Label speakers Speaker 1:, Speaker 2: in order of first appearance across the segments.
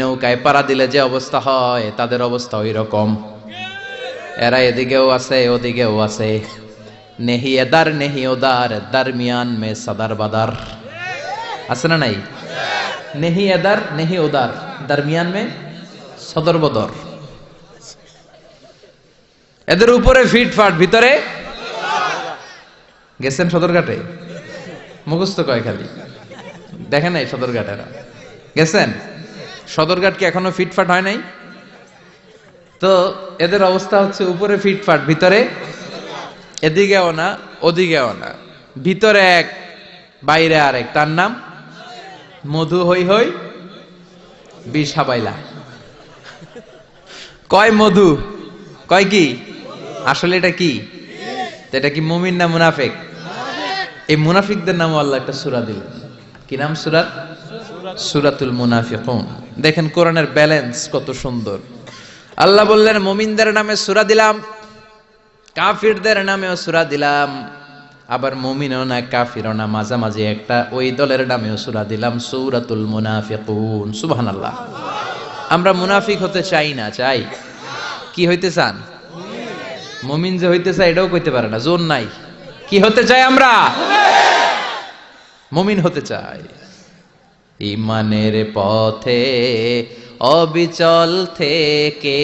Speaker 1: নৌকায় পাড়া দিলে যে অবস্থা হয় তাদের অবস্থা ওই রকম। এরা এদিকেও আছে ওদিকেও আছে, নেহি এদার নেহি ওদার, দরমিয়ান মে সদার বাদার। আছে না নাই? নেহি এদার নেহি ওদার, দরমিয়ান মে সদর বদর। এদের উপরে ফিটফাট, ভিতরে গেছেন সদরঘাটে? মুখস্থ কয় খালি, দেখেন নাই সদরঘাটেরা গেছেন? সদরঘাট কি এখনো ফিটফাট হয় নাই? তো এদের অবস্থা হচ্ছে উপরে ফিটফাট, ভিতরে এদিকেও না ওদিকেও না, ভিতরে এক বাইরে আরেক। তার নাম মধু হই হই বিষ হাবাইলা। কয় মধু, কয় কি? আসলে এটা কি? এটা কি মুমিন না মুনাফিক? এই মুনাফিকদের নাম আল্লাহ একটা সূরা দিলেন। কি নাম সূরার? সূরাতুল মুনাফিকুন। দেখেন কোরআনের ব্যালেন্স কত সুন্দর। আল্লাহ বললেন মুমিনদের নামে সূরা দিলাম, কাফিরদের নামেও সূরা দিলাম, আবার মুমিনও না কাফিরও না, মাঝামাঝি একটা ওই দলের নামেও সূরা দিলাম, সূরাতুল মুনাফিকুন। সুবহানাল্লাহ। আমরা মুনাফিক হতে চাই না, চাই? কি হইতে চান? মুমিন যে হইতে চাই এটাও কইতে পারে না, জোর নাই। কি হতে চাই আমরা? মুমিন হতে চাই। ঈমানের পথে অবিচল থেকে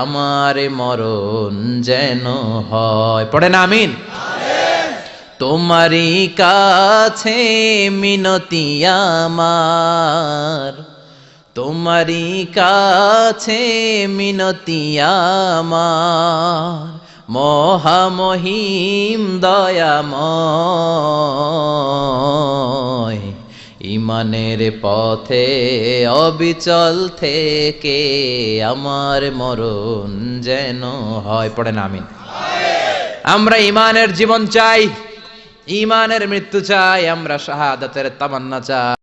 Speaker 1: আমার মরণ যেন হয়। পড়েন আমিন। তোমারই কাছে মিনতি আমার, তোমারই কাছে মিনতি আমার, মহামহিম দয়াময়। ঈমানের পথে অবিচল থেকে আমার মরণ যেন হয়। পড়েন আমিন। আমরা ঈমানের জীবন চাই, ঈমানের মৃত্যু চাই, আমরা শাহাদাতের তামান্না চাই।